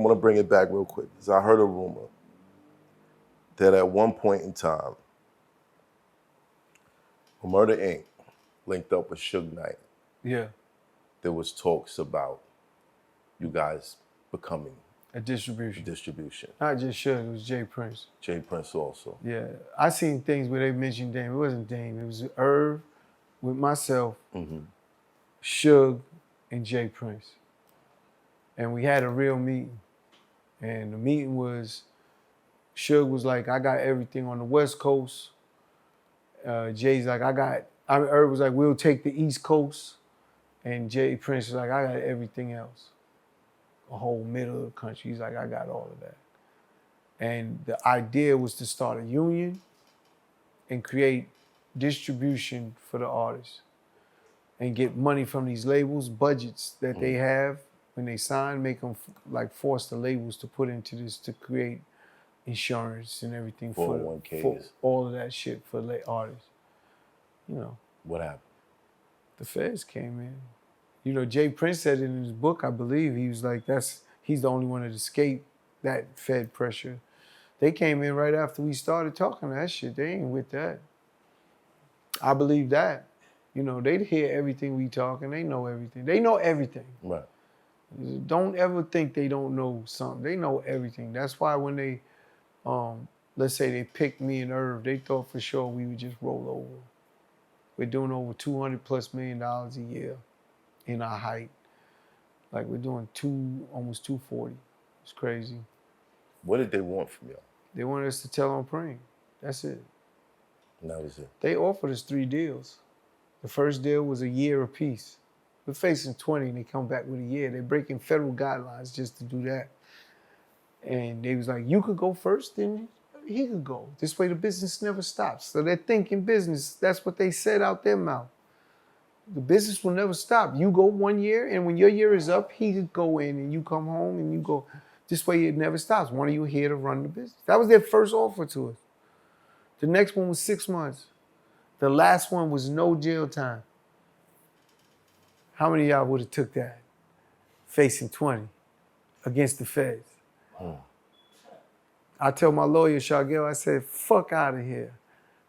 want to bring it back real quick because I heard a rumor that at one point in time, when Murder Inc. linked up with Suge Knight, Yeah. there was talks about you guys becoming A distribution. Not just Suge, it was Jay Prince. Jay Prince also. Yeah. I seen things where they mentioned Dame. It wasn't Dame. It was Irv with myself, Suge, and Jay Prince. And we had a real meeting. And the meeting was, Suge was like, I got everything on the West Coast. Jay's like, Irv was like, we'll take the East Coast. And Jay Prince was like, I got everything else. A whole middle of the country. He's like, I got all of that. And the idea was to start a union and create distribution for the artists and get money from these labels, budgets that they have when they sign, make them like force the labels to put into this to create insurance and everything for all of that shit for artists. You know. What happened? The feds came in. You know, Jay Prince said it in his book, I believe. He was like, he's the only one that escaped that Fed pressure. They came in right after we started talking that shit. They ain't with that. I believe that. You know, they hear everything we talk and they know everything. They know everything. Right. Don't ever think they don't know something. They know everything. That's why when they, let's say they picked me and Irv, they thought for sure we would just roll over. We're doing over $200+ million a year in our height. Like we're doing almost 240. It's crazy. What did they want from y'all? They wanted us to tell on Preem. That's it. And that was it. They offered us 3 deals. The first deal was a year apiece. We're facing 20 and they come back with a year. They're breaking federal guidelines just to do that. And they was like, you could go first, then he could go. This way the business never stops. So they're thinking business. That's what they said out their mouth. The business will never stop. You go 1 year, and when your year is up, he could go in, and you come home, and you go. This way it never stops. One of you here to run the business. That was their first offer to us. The next one was 6 months. The last one was no jail time. How many of y'all would have took that? Facing 20 against the feds. I tell my lawyer, Shagel, I said, fuck out of here.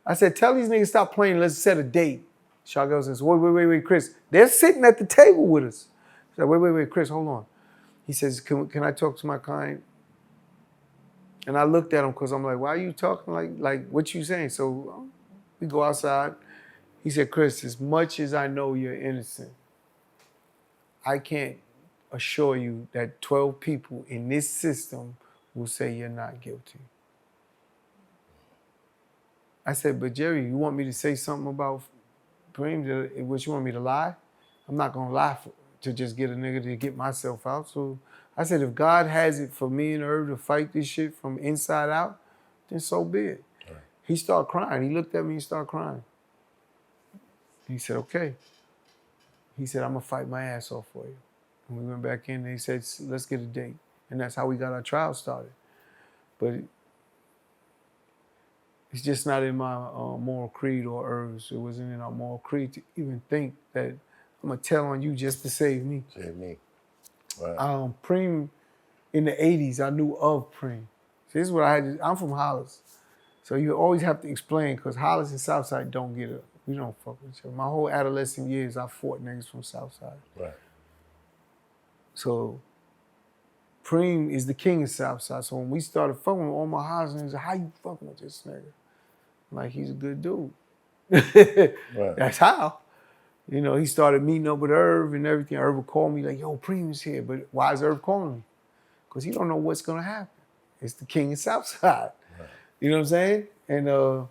I said, tell these niggas stop playing, let's set a date. Shagel says, wait, Chris. They're sitting at the table with us. I said, wait, Chris, hold on. He says, can I talk to my client? And I looked at him because I'm like, why are you talking like what you saying? So we go outside. He said, Chris, as much as I know you're innocent, I can't assure you that 12 people in this system will say you're not guilty. I said, but Jerry, you want me to say something about Preem? What, you want me to lie? I'm not going to lie to just get a nigga to get myself out. So I said, if God has it for me and Irv to fight this shit from inside out, then so be it. Right. He started crying. He looked at me and started crying. He said, okay. He said, I'm going to fight my ass off for you. And we went back in and he said, let's get a date. And that's how we got our trial started. But it's just not in my moral creed or Irv's. It wasn't in our moral creed to even think that I'm going to tell on you just to save me. Save me. Right. Preem, in the 80s, I knew of Preem. See, this is what I had to, I'm from Hollis. So you always have to explain, because Hollis and Southside don't get it. We don't fuck with each other. My whole adolescent years, I fought niggas from Southside. Right. So Preem is the king of Southside. So when we started fucking with all my Hollis niggas, how you fucking with this nigga? I'm like, he's a good dude. Right. That's how. You know, he started meeting up with Irv and everything. Irv would call me like, yo, Preem is here. But why is Irv calling me? Because he don't know what's going to happen. It's the king of Southside. Right. You know what I'm saying? And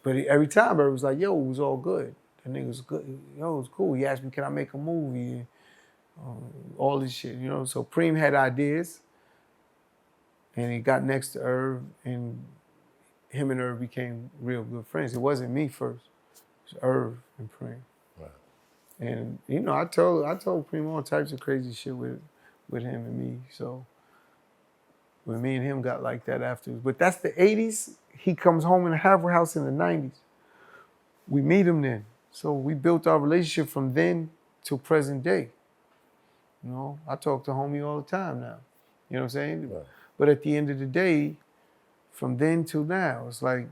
but every time Irv was like, yo, it was all good. The nigga was good. Yo, it was cool. He asked me, can I make a movie? All this shit, you know? So Preem had ideas. And he got next to Irv. And him and Irv became real good friends. It wasn't me first. It was Irv and Preem. And, you know, I told Preem all types of crazy shit with him and me. So when me and him got like that afterwards. But that's the 80s. He comes home in a halfway house in the 90s. We meet him then. So we built our relationship from then till present day. You know, I talk to homie all the time now. You know what I'm saying? Right. But at the end of the day, from then till now, it's like,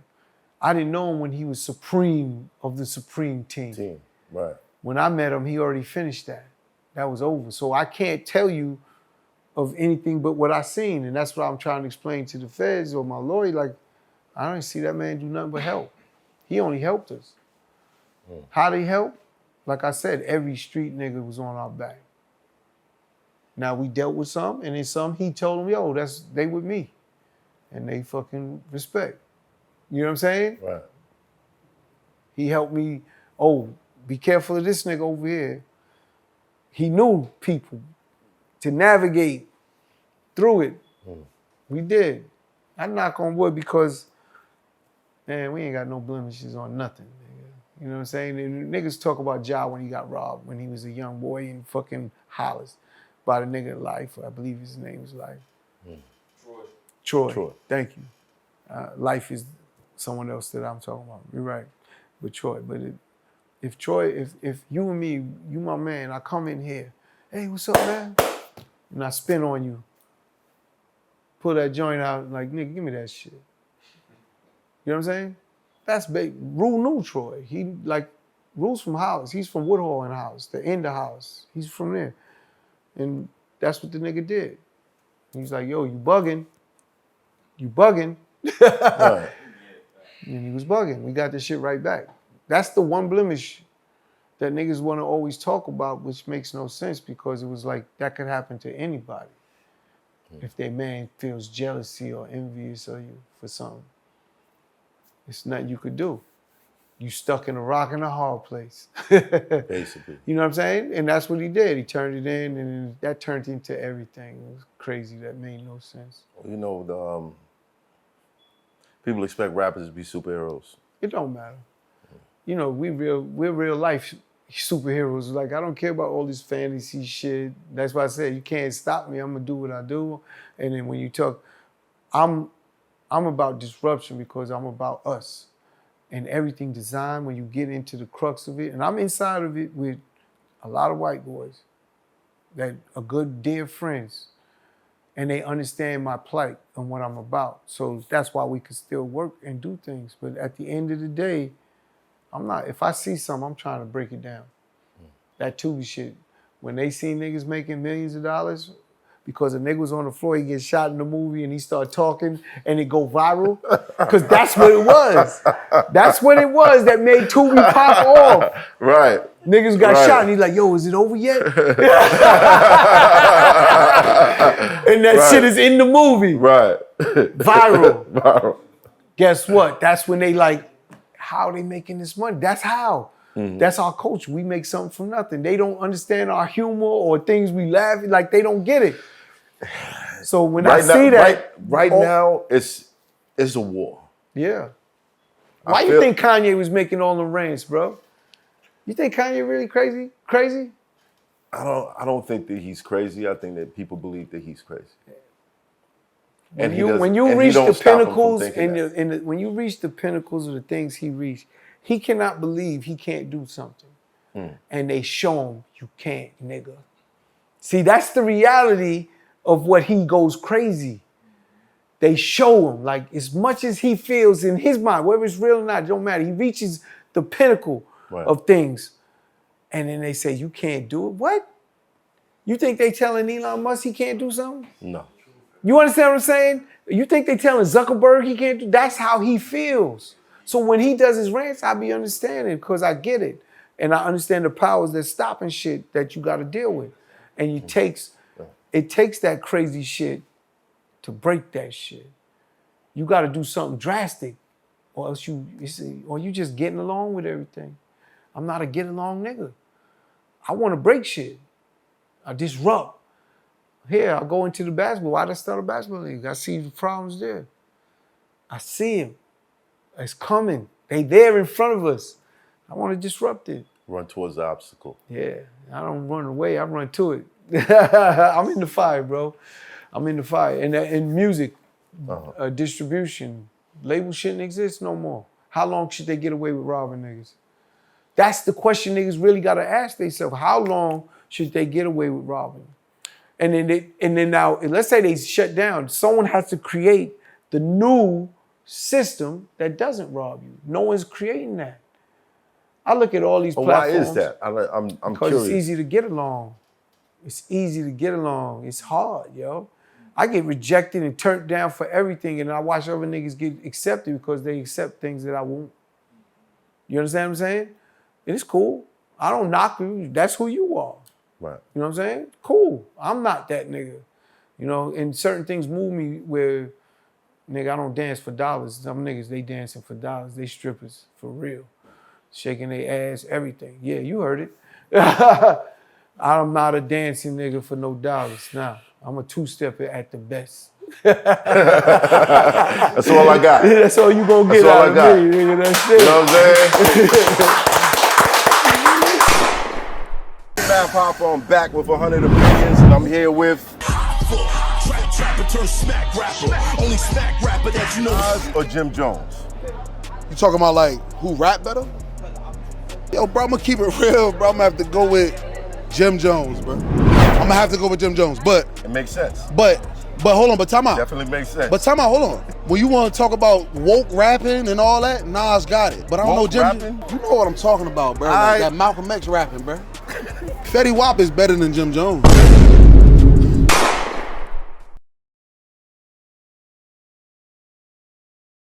I didn't know him when he was supreme of the supreme team. Right. When I met him, he already finished that. That was over. So I can't tell you of anything but what I seen. And that's what I'm trying to explain to the feds or my lawyer. Like, I don't see that man do nothing but help. He only helped us. How did he help? Like I said, every street nigga was on our back. Now we dealt with some, and then some he told them, yo, they with me. And they fucking respect. You know what I'm saying? Right. He helped me, be careful of this nigga over here. He knew people to navigate through it. We did. I knock on wood because, man, we ain't got no blemishes on nothing. Nigga. You know what I'm saying? And niggas talk about Ja when he got robbed, when he was a young boy in fucking Hollis by the nigga Life. I believe his name was Life. Troy. Thank you. Life is someone else that I'm talking about. You're right. But Troy. But if Troy, if you and me, you my man, I come in here, hey, what's up, man? And I spin on you. Pull that joint out, like, nigga, give me that shit. You know what I'm saying? That's big. Rule knew Troy. He, like, Rule's from Hollis. He's from Woodhall in Hollis, the end of Hollis. He's from there. And that's what the nigga did. He's like, yo, you bugging. You bugging. Right. And he was bugging. We got this shit right back. That's the one blemish that niggas want to always talk about, which makes no sense because it was like that could happen to anybody. If their man feels jealousy or envious of you for something. It's nothing you could do. You stuck in a rock and a hard place. Basically. You know what I'm saying? And that's what he did. He turned it in, and that turned into everything. It was crazy. That made no sense. You know, people expect rappers to be superheroes. It don't matter. You know, we're real life superheroes. Like, I don't care about all this fantasy shit. That's why I said you can't stop me. I'm gonna do what I do. And then when you talk, I'm about disruption because I'm about us. And everything designed when you get into the crux of it. And I'm inside of it with a lot of white boys that are good, dear friends. And they understand my plight and what I'm about. So that's why we can still work and do things. But at the end of the day, if I see something, I'm trying to break it down. That Tubi shit. When they see niggas making millions of dollars, because a nigga was on the floor, he gets shot in the movie and he start talking and it go viral. Because that's what it was. That's what it was that made Tubi pop off. Right. Niggas got shot and he's like, yo, is it over yet? And that shit is in the movie. Right. Viral. Guess what? That's when they like, how are they making this money? That's how. That's our culture. We make something from nothing. They don't understand our humor or things we laugh at. Like, they don't get it. So when I see that... Right now, it's a war. Yeah. Why you think Kanye was making all the rants, bro? You think Kanye really crazy? Crazy? I don't think that he's crazy. I think that people believe that he's crazy. When you reach the pinnacles when you reach the pinnacles of the things he reached, he cannot believe he can't do something. And they show him you can't, nigga. See, that's the reality of what he goes crazy. They show him, like, as much as he feels in his mind, whether it's real or not, it don't matter. He reaches the pinnacle of things. And then they say, you can't do it? What? You think they telling Elon Musk he can't do something? No. You understand what I'm saying? You think they telling Zuckerberg he can't do? That's how he feels. So when he does his rants, I be understanding because I get it. And I understand the powers that's stopping shit that you got to deal with. And it takes that crazy shit to break that shit. You got to do something drastic or else you just getting along with everything. I'm not a get along nigga. I want to break shit. I disrupt. Here, I go into the basketball. Why did I start a basketball league? I see the problems there. I see them. It's coming. They there in front of us. I want to disrupt it. Run towards the obstacle. Yeah. I don't run away. I run to it. I'm in the fire, bro. I'm in the fire. And music, distribution, label shouldn't exist no more. How long should they get away with robbing niggas? That's the question niggas really got to ask themselves. How long should they get away with robbing? And then now, let's say they shut down. Someone has to create the new system that doesn't rob you. No one's creating that. I look at all these platforms. Why is that? I'm because curious. It's easy to get along. It's easy to get along. It's hard, yo. I get rejected and turned down for everything, and I watch other niggas get accepted because they accept things that I won't. You understand what I'm saying? And it's cool. I don't knock you. That's who you are. Right. You know what I'm saying? Cool. I'm not that nigga. You know, and certain things move me where, nigga, I don't dance for dollars. Some niggas, they dancing for dollars. They strippers, for real. Shaking their ass, everything. Yeah, you heard it. I'm not a dancing nigga for no dollars. Nah, I'm a two-stepper at the best. That's all I got. That's all you gonna get out of me, nigga. That's it. You know what I'm saying? Math Hoffa, I'm back with 100 opinions, and I'm here with Trapper turn smack rapper. Only smack rapper that you know. Nas or Jim Jones. You talking about like who rap better? Yo, bro, I'm gonna keep it real, bro. I'm gonna have to go with Jim Jones, bro. I'm gonna have to go with Jim Jones, but It makes sense. but hold on, but time out. Definitely makes sense. But time out, hold on. When you want to talk about woke rapping and all that, Nas got it. But I don't Woke know Jim. rapping? You know what I'm talking about, bro. I- That Malcolm X rapping, bro. Fetty Wap is better than Jim Jones.